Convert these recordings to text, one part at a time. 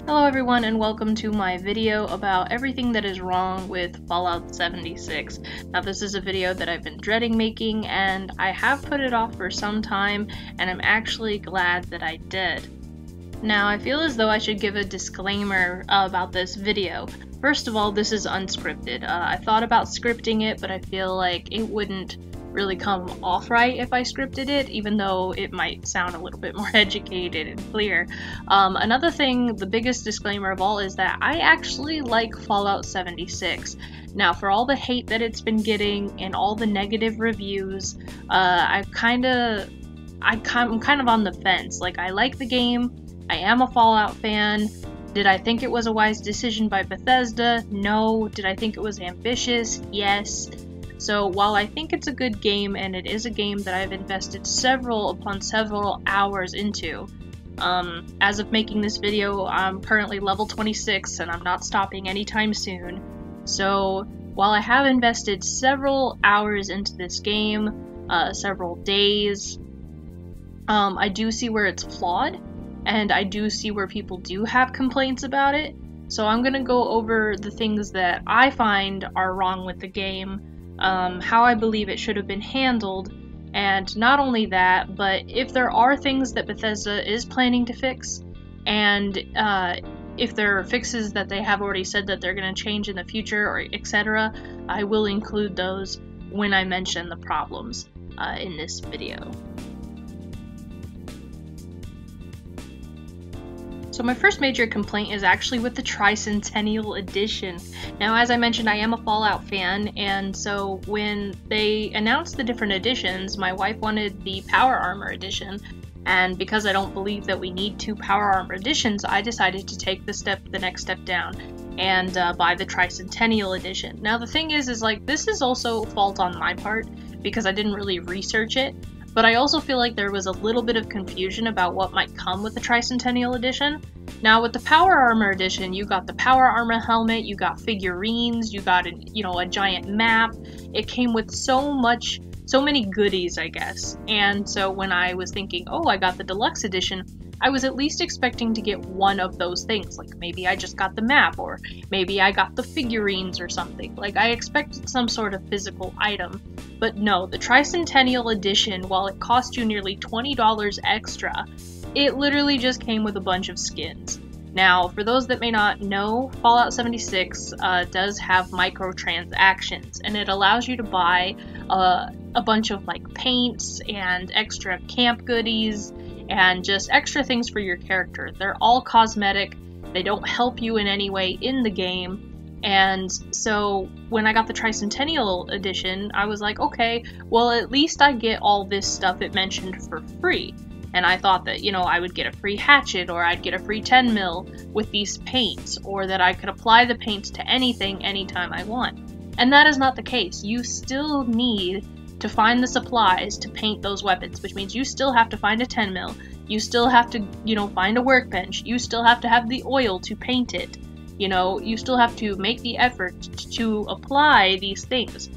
Hello everyone and welcome to my video about everything that is wrong with Fallout 76. Now this is a video that I've been dreading making and I have put it off for some time and I'm actually glad that I did. Now I feel as though I should give a disclaimer about this video. First of all, this is unscripted. I thought about scripting it, but I feel like it wouldn't really come off right if I scripted it, even though it might sound a little bit more educated and clear. Another thing, the biggest disclaimer of all, is that I actually like Fallout 76. Now, for all the hate that it's been getting and all the negative reviews, I'm kind of on the fence. Like, I like the game, I am a Fallout fan. Did I think it was a wise decision by Bethesda? No. Did I think it was ambitious? Yes. So while I think it's a good game, and it is a game that I've invested several upon several hours into, as of making this video, I'm currently level 26 and I'm not stopping anytime soon. So while I have invested several hours into this game, several days, I do see where it's flawed, and I do see where people do have complaints about it. So I'm gonna go over the things that I find are wrong with the game, how I believe it should have been handled, and not only that, but if there are things that Bethesda is planning to fix, and if there are fixes that they have already said that they're going to change in the future, or etc., I will include those when I mention the problems in this video. So my first major complaint is actually with the Tricentennial Edition. Now, as I mentioned, I am a Fallout fan, and so when they announced the different editions, my wife wanted the Power Armor Edition, and because I don't believe that we need two Power Armor Editions, I decided to take the next step down and buy the Tricentennial Edition. Now, the thing is like, this is also a fault on my part, because I didn't really research it. But I also feel like there was a little bit of confusion about what might come with the Tricentennial Edition. Now, with the Power Armor Edition, you got the Power Armor helmet, you got figurines, you got a giant map. It came with so many goodies, I guess. And so when I was thinking, oh, I got the Deluxe Edition, I was at least expecting to get one of those things. Like, maybe I just got the map, or maybe I got the figurines or something. Like, I expected some sort of physical item. But no, the Tricentennial Edition, while it cost you nearly $20 extra, it literally just came with a bunch of skins. Now, for those that may not know, Fallout 76 does have microtransactions, and it allows you to buy a bunch of like paints and extra camp goodies and just extra things for your character. They're all cosmetic, they don't help you in any way in the game, and so when I got the Tricentennial Edition, I was like, okay, well at least I get all this stuff it mentioned for free. And I thought that, I would get a free hatchet, or I'd get a free 10 mil with these paints, or that I could apply the paints to anything, anytime I want. And that is not the case. You still need to find the supplies to paint those weapons, which means you still have to find a 10 mil, you still have to, find a workbench, you still have to have the oil to paint it, you still have to make the effort to apply these things.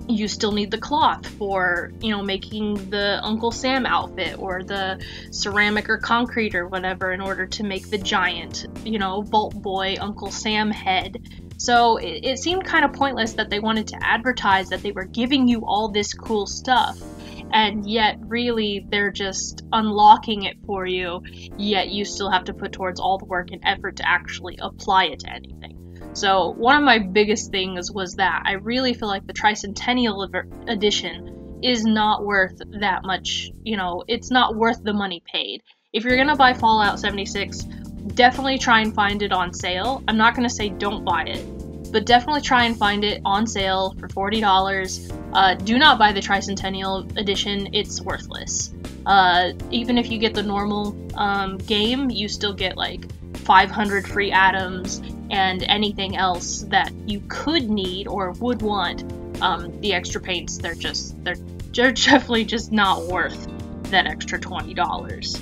You still need the cloth for, making the Uncle Sam outfit, or the ceramic or concrete or whatever, in order to make the giant, Vault Boy Uncle Sam head. So it seemed kind of pointless that they wanted to advertise that they were giving you all this cool stuff, and yet really they're just unlocking it for you, yet you still have to put towards all the work and effort to actually apply it to anything. So one of my biggest things was that I really feel like the Tricentennial Edition is not worth that much, it's not worth the money paid. If you're gonna buy Fallout 76, definitely try and find it on sale. I'm not gonna say don't buy it, but definitely try and find it on sale for $40. Do not buy the Tricentennial Edition, it's worthless. Even if you get the normal game, you still get like 500 free atoms and anything else that you could need or would want. The extra paints, they're definitely just not worth that extra $20.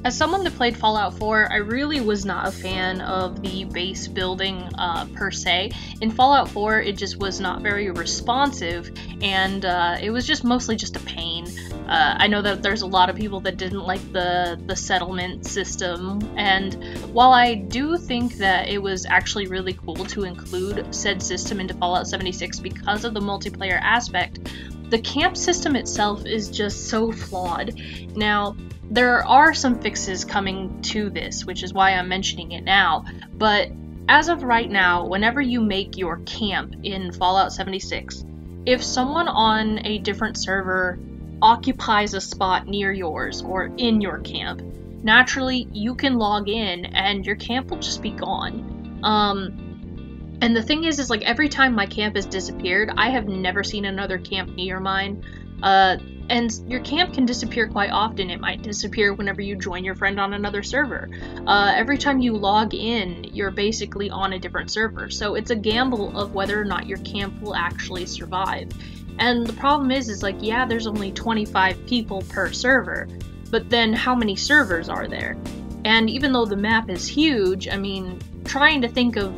As someone that played Fallout 4, I really was not a fan of the base building per se. In Fallout 4, it just was not very responsive, and it was just mostly just a pain. I know that there's a lot of people that didn't like the settlement system, and while I do think that it was actually really cool to include said system into Fallout 76 because of the multiplayer aspect, the camp system itself is just so flawed. Now, there are some fixes coming to this, which is why I'm mentioning it now, but as of right now, whenever you make your camp in Fallout 76, if someone on a different server occupies a spot near yours or in your camp, naturally you can log in and your camp will just be gone. And the thing is like every time my camp has disappeared, I have never seen another camp near mine. And your camp can disappear quite often. It might disappear whenever you join your friend on another server. Every time you log in, you're basically on a different server. So it's a gamble of whether or not your camp will actually survive. And the problem is like, yeah, there's only 25 people per server, but then how many servers are there? And even though the map is huge, I mean, trying to think of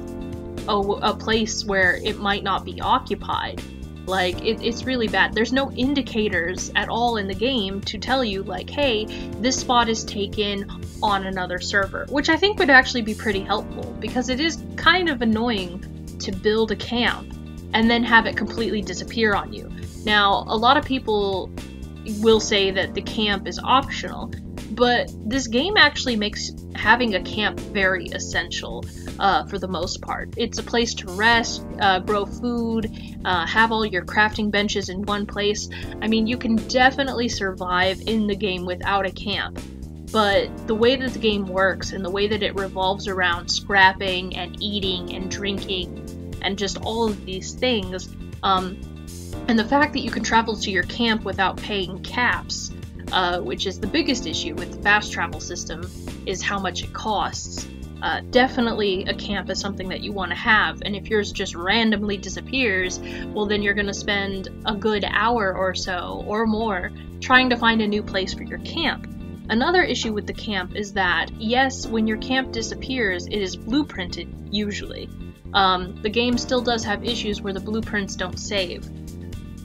a place where it might not be occupied, like, it's really bad. There's no indicators at all in the game to tell you, like, hey, this spot is taken on another server, which I think would actually be pretty helpful, because it is kind of annoying to build a camp and then have it completely disappear on you. Now, a lot of people will say that the camp is optional, but this game actually makes having a camp very essential for the most part. It's a place to rest, grow food, have all your crafting benches in one place. I mean, you can definitely survive in the game without a camp, but the way that the game works and the way that it revolves around scrapping and eating and drinking and just all of these things, and the fact that you can travel to your camp without paying caps, which is the biggest issue with the fast travel system, is how much it costs. Definitely a camp is something that you want to have, and if yours just randomly disappears, well then you're going to spend a good hour or so, or more, trying to find a new place for your camp. Another issue with the camp is that, yes, when your camp disappears, it is blueprinted, usually. The game still does have issues where the blueprints don't save,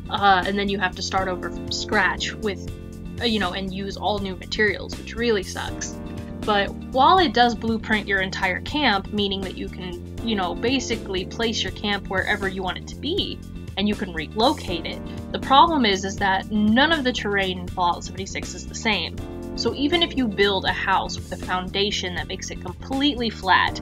and then you have to start over from scratch with, and use all new materials, which really sucks. But while it does blueprint your entire camp, meaning that you can, basically place your camp wherever you want it to be, and you can relocate it, the problem is that none of the terrain in Fallout 76 is the same. So even if you build a house with a foundation that makes it completely flat,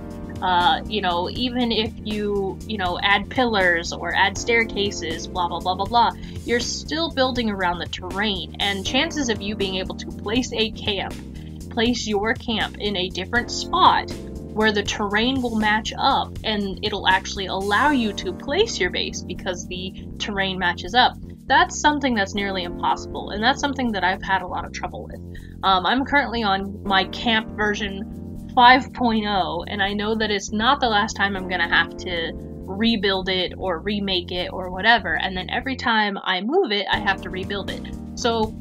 even if you, add pillars or add staircases, blah, blah, blah, blah, blah, you're still building around the terrain, and chances of you being able to place your camp in a different spot where the terrain will match up and it'll actually allow you to place your base because the terrain matches up, that's something that's nearly impossible, and that's something that I've had a lot of trouble with. I'm currently on my camp version 5.0, and I know that it's not the last time I'm gonna have to rebuild it or remake it or whatever, and then every time I move it, I have to rebuild it. So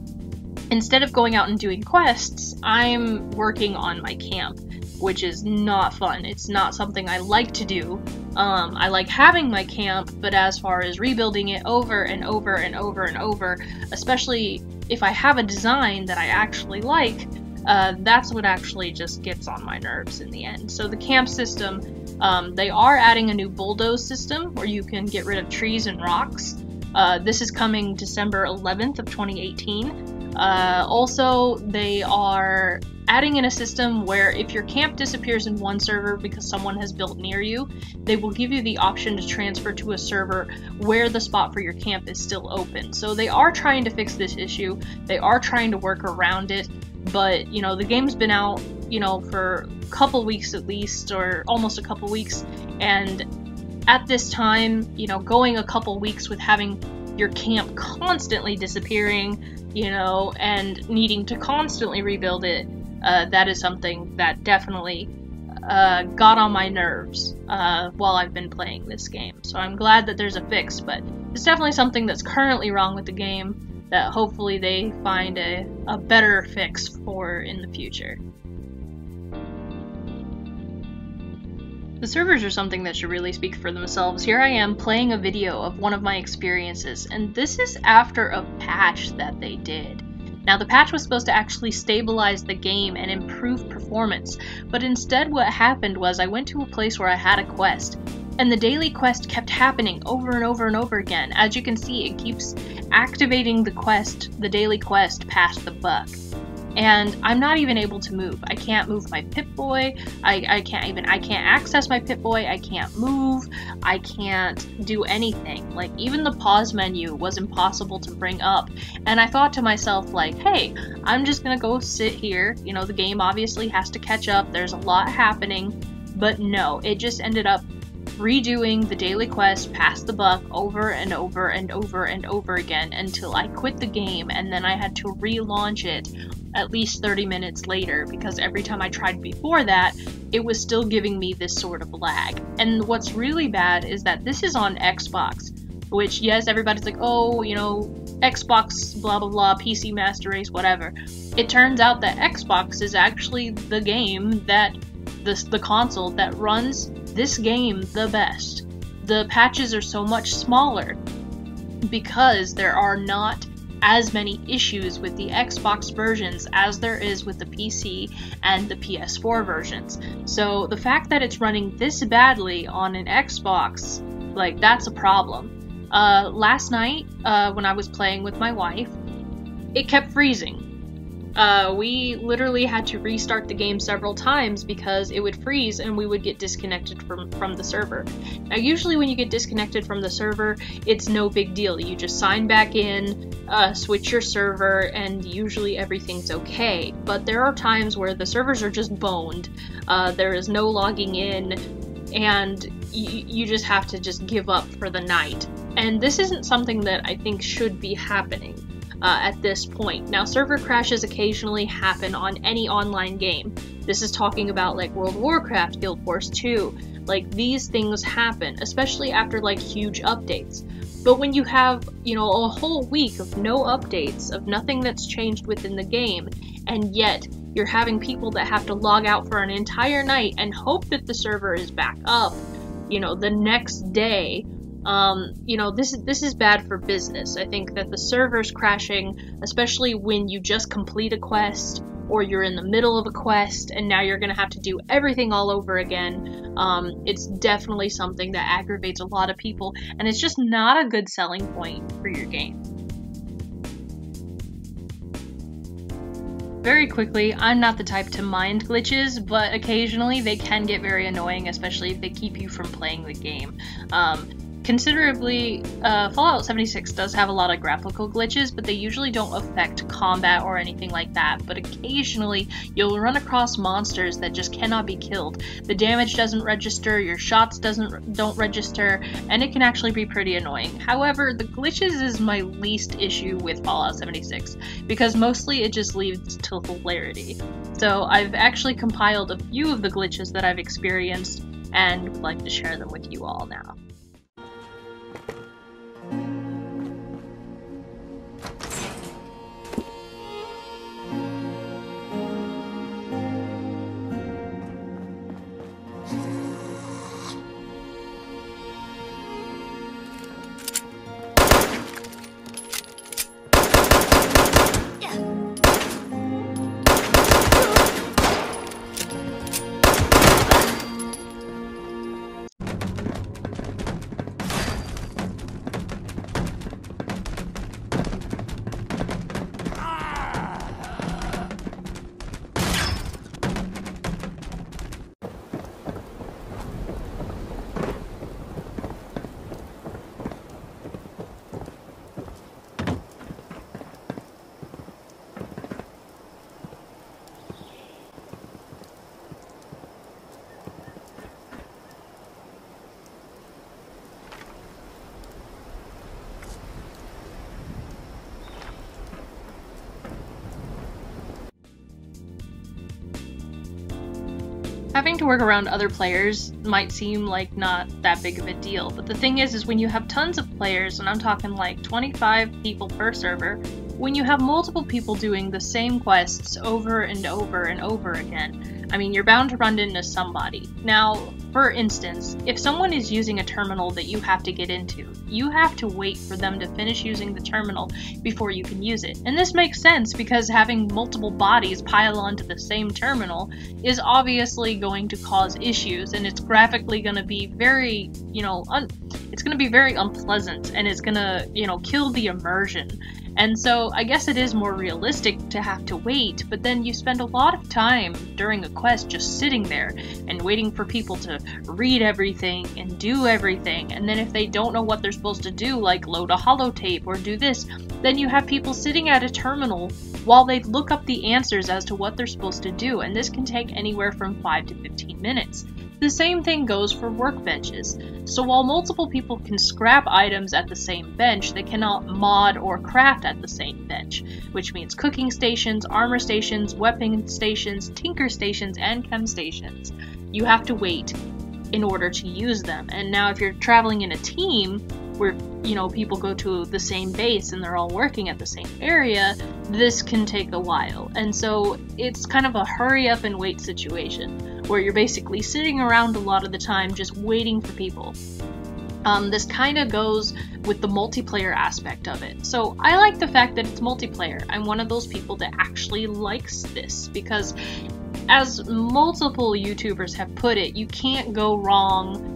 instead of going out and doing quests, I'm working on my camp, which is not fun. It's not something I like to do. I like having my camp, but as far as rebuilding it over and over and over and over, especially if I have a design that I actually like, that's what actually just gets on my nerves in the end. So the camp system, they are adding a new bulldoze system where you can get rid of trees and rocks. This is coming December 11th of 2018. Also, they are adding in a system where if your camp disappears in one server because someone has built near you, they will give you the option to transfer to a server where the spot for your camp is still open. So they are trying to fix this issue. They are trying to work around it, but the game's been out, for a couple weeks at least, or almost a couple weeks, and at this time, going a couple weeks with having your camp constantly disappearing, and needing to constantly rebuild it, that is something that definitely got on my nerves while I've been playing this game. So I'm glad that there's a fix, but it's definitely something that's currently wrong with the game that hopefully they find a better fix for in the future. The servers are something that should really speak for themselves. Here I am playing a video of one of my experiences, and this is after a patch that they did. Now, the patch was supposed to actually stabilize the game and improve performance, but instead what happened was I went to a place where I had a quest, and the daily quest kept happening over and over and over again. As you can see, it keeps activating the quest, the daily quest, past the buck. And I'm not even able to move. I can't move my Pip-Boy. I can't access my Pip-Boy. I can't move. I can't do anything. Like, even the pause menu was impossible to bring up. And I thought to myself, like, hey, I'm just gonna go sit here. You know, the game obviously has to catch up. There's a lot happening. But no, it just ended up redoing the daily quest past the buck over and over and over and over again until I quit the game, and then I had to relaunch it at least 30 minutes later, because every time I tried before that, it was still giving me this sort of lag. And what's really bad is that this is on Xbox, which, yes, everybody's like, oh, you know, Xbox, blah blah blah, PC Master Race, whatever. It turns out that Xbox is actually the game that, the console that runs this game the best. The patches are so much smaller because there are not as many issues with the Xbox versions as there is with the PC and the PS4 versions. So the fact that it's running this badly on an Xbox, like, that's a problem. Last night, when I was playing with my wife, it kept freezing. We literally had to restart the game several times because it would freeze and we would get disconnected from the server. Now, usually when you get disconnected from the server, it's no big deal. You just sign back in, switch your server, and usually everything's okay. But there are times where the servers are just boned, there is no logging in, and you just have to just give up for the night. And this isn't something that I think should be happening at this point. Now, server crashes occasionally happen on any online game. This is talking about like World of Warcraft, Guild Wars 2. Like, these things happen, especially after like huge updates. But when you have, you know, a whole week of no updates, of nothing that's changed within the game, and yet you're having people that have to log out for an entire night and hope that the server is back up, you know, the next day, you know, this is bad for business. I think that the servers crashing, especially when you just complete a quest or you're in the middle of a quest and now you're going to have to do everything all over again, it's definitely something that aggravates a lot of people, and it's just not a good selling point for your game. Very quickly, I'm not the type to mind glitches, but occasionally they can get very annoying, especially if they keep you from playing the game. Considerably, Fallout 76 does have a lot of graphical glitches, but they usually don't affect combat or anything like that. But occasionally, you'll run across monsters that just cannot be killed. The damage doesn't register, your shots don't register, and it can actually be pretty annoying. However, the glitches is my least issue with Fallout 76, because mostly it just leads to hilarity. So I've actually compiled a few of the glitches that I've experienced, and would like to share them with you all now. Having to work around other players might seem like not that big of a deal, but the thing is when you have tons of players, and I'm talking like 25 people per server, when you have multiple people doing the same quests over and over and over again, I mean, you're bound to run into somebody. Now, for instance, if someone is using a terminal that you have to get into, you have to wait for them to finish using the terminal before you can use it. And this makes sense because having multiple bodies pile onto the same terminal is obviously going to cause issues, and it's graphically going to be very, it's going to be very unpleasant, and it's going to, kill the immersion. And so I guess it is more realistic to have to wait, but then you spend a lot of time during a quest just sitting there and waiting for people to read everything and do everything. And then if they don't know what they're supposed to do, like load a holotape or do this, then you have people sitting at a terminal while they look up the answers as to what they're supposed to do. And this can take anywhere from 5 to 15 minutes. The same thing goes for workbenches. So while multiple people can scrap items at the same bench, they cannot mod or craft at the same bench, which means cooking stations, armor stations, weapon stations, tinker stations, and chem stations. You have to wait in order to use them. And now if you're traveling in a team where, people go to the same base and they're all working at the same area, this can take a while. And so it's kind of a hurry up and wait situation where you're basically sitting around a lot of the time just waiting for people. This kind of goes with the multiplayer aspect of it. So I like the fact that it's multiplayer. I'm one of those people that actually likes this because, as multiple YouTubers have put it, you can't go wrong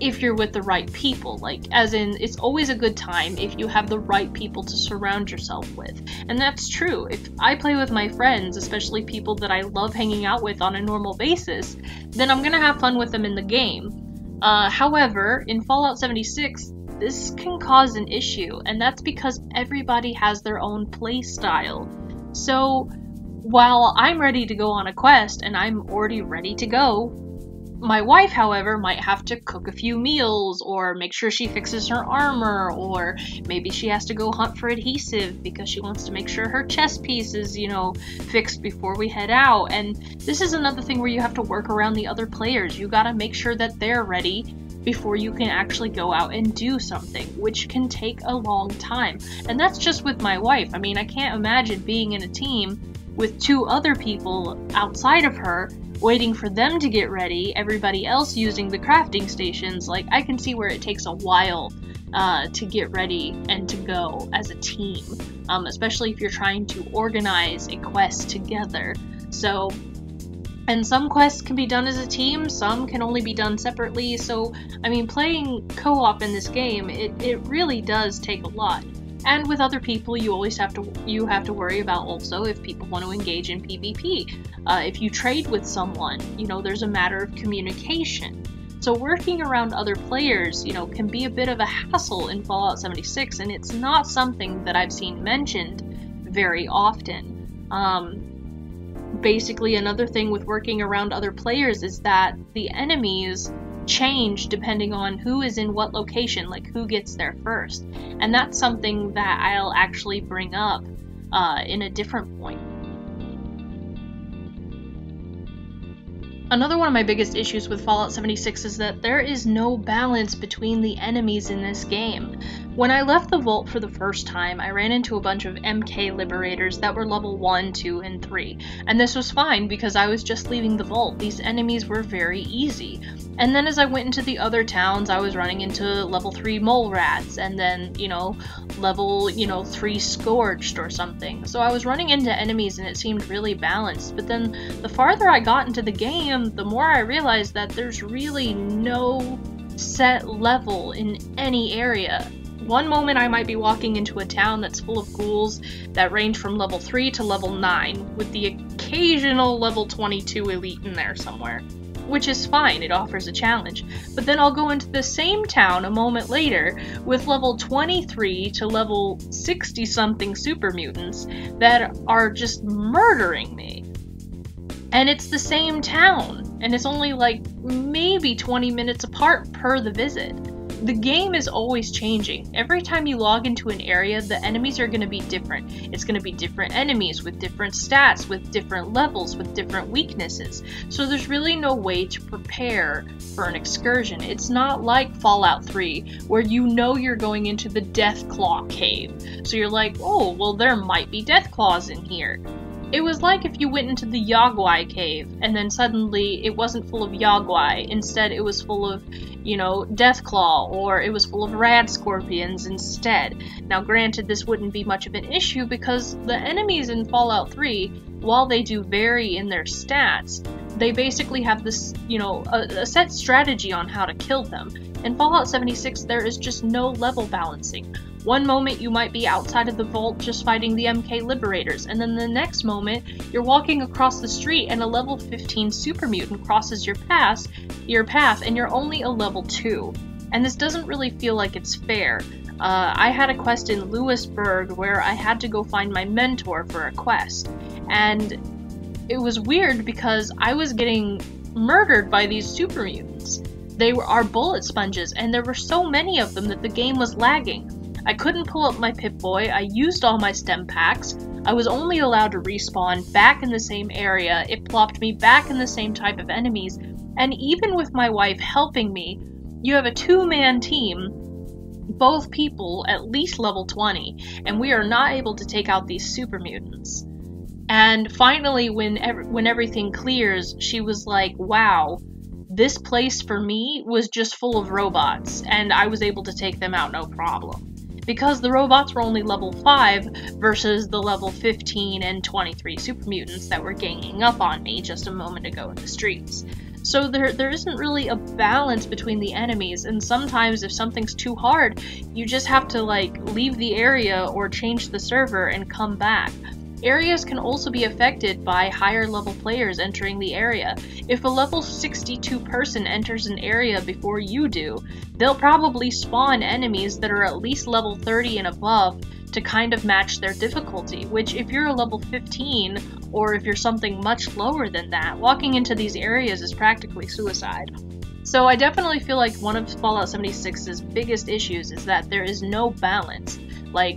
if you're with the right people. Like, as in, it's always a good time if you have the right people to surround yourself with. And that's true. If I play with my friends, especially people that I love hanging out with on a normal basis, then I'm gonna have fun with them in the game. However, in Fallout 76, this can cause an issue, and that's because everybody has their own play style. So, while I'm ready to go on a quest, and I'm already ready to go, my wife, however, might have to cook a few meals, or make sure she fixes her armor, or maybe she has to go hunt for adhesive because she wants to make sure her chest piece is, fixed before we head out. And this is another thing where you have to work around the other players. You gotta make sure that they're ready before you can actually go out and do something, which can take a long time. And that's just with my wife. I mean, I can't imagine being in a team with 2 other people outside of her, waiting for them to get ready, everybody else using the crafting stations. Like, I can see where it takes a while to get ready and to go as a team, especially if you're trying to organize a quest together. So, and some quests can be done as a team, some can only be done separately. So, I mean, playing co-op in this game, it really does take a lot. And with other people, you always have to worry about also if people want to engage in PvP. If you trade with someone, there's a matter of communication. So working around other players, can be a bit of a hassle in Fallout 76, and it's not something that I've seen mentioned very often. Basically, another thing with working around other players is that the enemies change depending on who is in what location, like who gets there first. And that's something that I'll actually bring up in a different point. Another one of my biggest issues with Fallout 76 is that there is no balance between the enemies in this game. When I left the vault for the first time, I ran into a bunch of MK liberators that were level 1, 2, and 3. And this was fine because I was just leaving the vault. These enemies were very easy. And then as I went into the other towns, I was running into level 3 mole rats, and then, level, 3 scorched or something. So I was running into enemies and it seemed really balanced. But then the farther I got into the game, the more I realized that there's really no set level in any area. One moment I might be walking into a town that's full of ghouls that range from level 3 to level 9, with the occasional level 22 elite in there somewhere. Which is fine, it offers a challenge. But then I'll go into the same town a moment later with level 23 to level 60-something super mutants that are just murdering me. And it's the same town, and it's only like maybe 20 minutes apart per the visit. The game is always changing. Every time you log into an area, the enemies are going to be different. It's going to be different enemies with different stats, with different levels, with different weaknesses. So there's really no way to prepare for an excursion. It's not like Fallout 3, where you're going into the Deathclaw cave. So you're like, oh, well, there might be Deathclaws in here. It was like if you went into the Yogwai cave, and then suddenly it wasn't full of Yogwai. Instead, it was full of, Deathclaw, or it was full of Rad Scorpions instead. Now, granted, this wouldn't be much of an issue because the enemies in Fallout 3, while they do vary in their stats, they basically have this, a set strategy on how to kill them. In Fallout 76, there is just no level balancing. One moment you might be outside of the vault just fighting the MK Liberators, and then the next moment you're walking across the street and a level 15 super mutant crosses your path and you're only a level 2. And this doesn't really feel like it's fair. I had a quest in Lewisburg where I had to go find my mentor for a quest, and it was weird because I was getting murdered by these super mutants. They are bullet sponges, and there were so many of them that the game was lagging. I couldn't pull up my Pip-Boy, I used all my stem packs, I was only allowed to respawn back in the same area, it plopped me back in the same type of enemies, and even with my wife helping me, you have a 2-man team, both people at least level 20, and we are not able to take out these super mutants. And finally, when everything clears, she was like, wow, this place for me was just full of robots, and I was able to take them out no problem. Because the robots were only level 5 versus the level 15 and 23 super mutants that were ganging up on me just a moment ago in the streets. So there isn't really a balance between the enemies, and sometimes if something's too hard, you just have to leave the area or change the server and come back. Areas can also be affected by higher level players entering the area. If a level 62 person enters an area before you do, they'll probably spawn enemies that are at least level 30 and above to kind of match their difficulty, which if you're a level 15, or if you're something much lower than that, walking into these areas is practically suicide. So I definitely feel like one of Fallout 76's biggest issues is that there is no balance.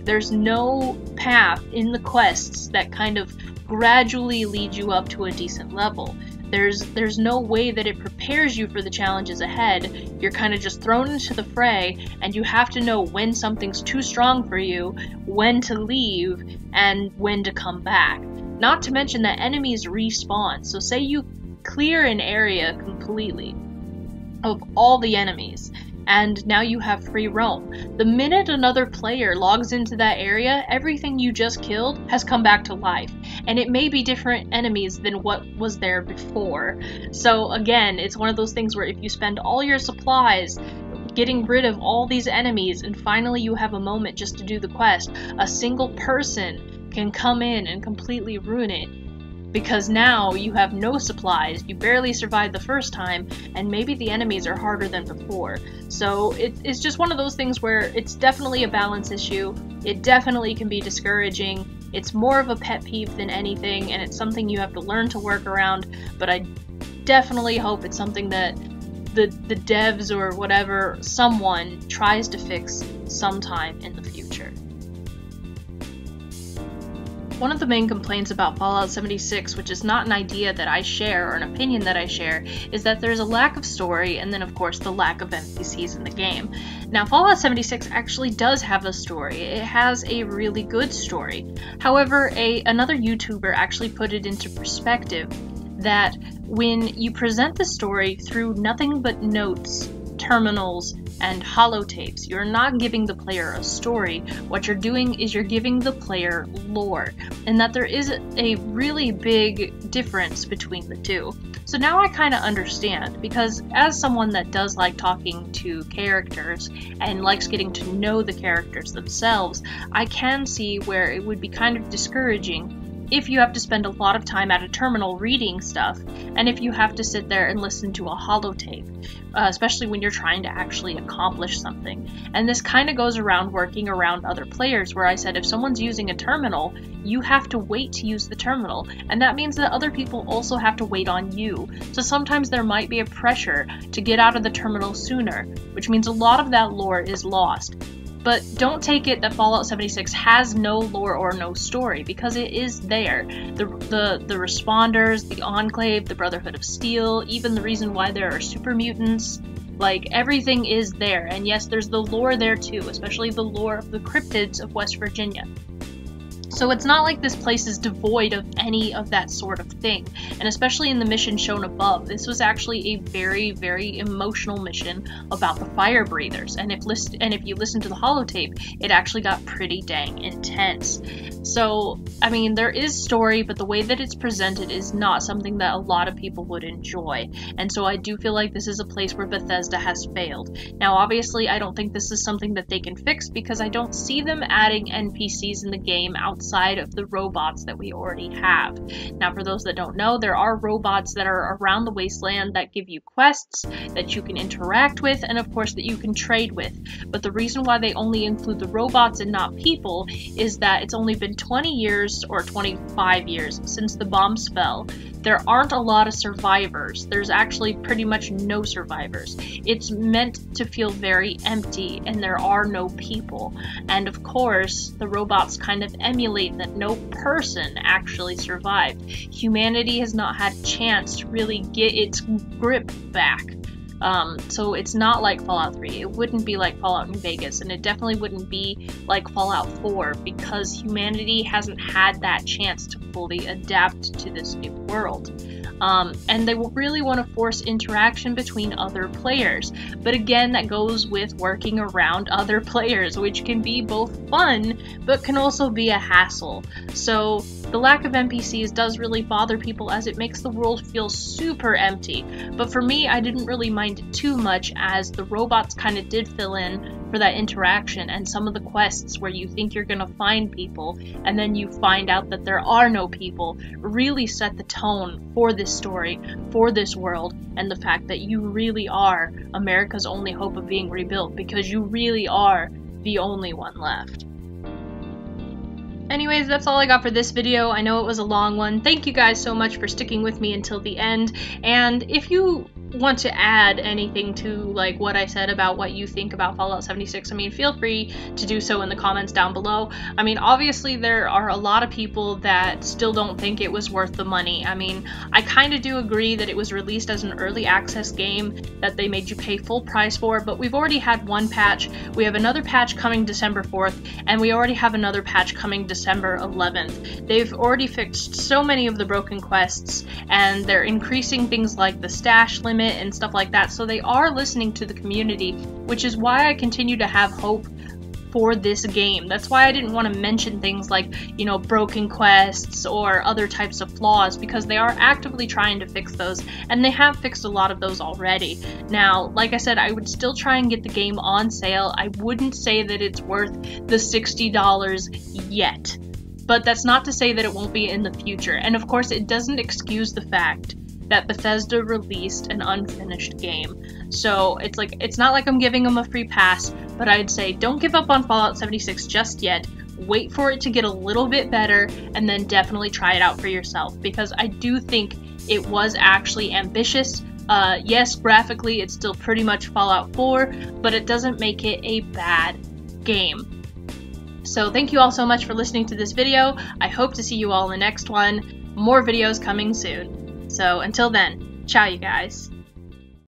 There's no path in the quests that kind of gradually lead you up to a decent level. There's no way that it prepares you for the challenges ahead. You're kind of just thrown into the fray, and you have to know when something's too strong for you, when to leave, and when to come back. Not to mention that enemies respawn. So say you clear an area completely of all the enemies, and now you have free roam. The minute another player logs into that area, everything you just killed has come back to life, and it may be different enemies than what was there before. So again, it's one of those things where if you spend all your supplies getting rid of all these enemies and finally you have a moment just to do the quest, a single person can come in and completely ruin it. Because now you have no supplies, you barely survived the first time, and maybe the enemies are harder than before. So it's just one of those things where it's definitely a balance issue, it definitely can be discouraging, it's more of a pet peeve than anything, and it's something you have to learn to work around, but I definitely hope it's something that the devs or whatever, someone tries to fix sometime in the future. One of the main complaints about Fallout 76, which is not an idea that I share or an opinion that I share, is that there's a lack of story and then of course the lack of NPCs in the game. Now Fallout 76 actually does have a story. It has a really good story. However, another YouTuber actually put it into perspective that when you present the story through nothing but notes, terminals, and holotapes, you're not giving the player a story. What you're doing is you're giving the player lore, and that there is a really big difference between the two. So now I kind of understand, because as someone that does like talking to characters and likes getting to know the characters themselves, I can see where it would be kind of discouraging if you have to spend a lot of time at a terminal reading stuff, and if you have to sit there and listen to a holotape, especially when you're trying to actually accomplish something. And this kind of goes around working around other players, where I said if someone's using a terminal, you have to wait to use the terminal, and that means that other people also have to wait on you. So sometimes there might be a pressure to get out of the terminal sooner, which means a lot of that lore is lost. But don't take it that Fallout 76 has no lore or no story, because it is there. The responders, the Enclave, the Brotherhood of Steel, even the reason why there are super mutants, everything is there. And yes, there's the lore there too, especially the lore of the cryptids of West Virginia. So it's not like this place is devoid of any of that sort of thing. And especially in the mission shown above, this was actually a very, very emotional mission about the fire breathers. And if you listen to the holotape, it actually got pretty dang intense. So, I mean, there is story, but the way that it's presented is not something that a lot of people would enjoy. And so I do feel like this is a place where Bethesda has failed. Now, obviously, I don't think this is something that they can fix because I don't see them adding NPCs in the game outside of the robots that we already have. Now, for those that don't know, there are robots that are around the wasteland that give you quests that you can interact with, and of course that you can trade with. But the reason why they only include the robots and not people is that it's only been 20 years or 25 years since the bombs fell. There aren't a lot of survivors. There's actually pretty much no survivors. It's meant to feel very empty, and there are no people. And of course, the robots kind of emulate that no person actually survived. Humanity has not had a chance to really get its grip back. So it's not like Fallout 3. It wouldn't be like Fallout New Vegas, and it definitely wouldn't be like Fallout 4 because humanity hasn't had that chance to fully adapt to this new world. And they will really want to force interaction between other players. But again, that goes with working around other players, which can be both fun, but can also be a hassle. So the lack of NPCs does really bother people as it makes the world feel super empty. But for me, I didn't really mind it too much as the robots kind of did fill in for that interaction, and some of the quests where you think you're gonna find people and then you find out that there are no people really set the tone for this story, for this world, and the fact that you really are America's only hope of being rebuilt because you really are the only one left. Anyways, that's all I got for this video. I know it was a long one. Thank you guys so much for sticking with me until the end, and if you want to add anything to like what I said about what you think about Fallout 76, I mean, feel free to do so in the comments down below. I mean, obviously there are a lot of people that still don't think it was worth the money. I mean, I kind of do agree that it was released as an early access game that they made you pay full price for, but we've already had one patch, we have another patch coming December 4th, and we already have another patch coming December 11th. They've already fixed so many of the broken quests, and they're increasing things like the stash limit and stuff like that, so they are listening to the community, which is why I continue to have hope for this game. That's why I didn't want to mention things like, you know, broken quests or other types of flaws, because they are actively trying to fix those, and they have fixed a lot of those already. Now, like I said, I would still try and get the game on sale. I wouldn't say that it's worth the $60 yet, but that's not to say that it won't be in the future. And of course, it doesn't excuse the fact that Bethesda released an unfinished game. So it's not like I'm giving them a free pass, but I'd say don't give up on Fallout 76 just yet. Wait for it to get a little bit better, and then definitely try it out for yourself, because I do think it was actually ambitious. Yes, graphically it's still pretty much Fallout 4, but it doesn't make it a bad game. So thank you all so much for listening to this video. I hope to see you all in the next one. More videos coming soon. So until then, ciao you guys.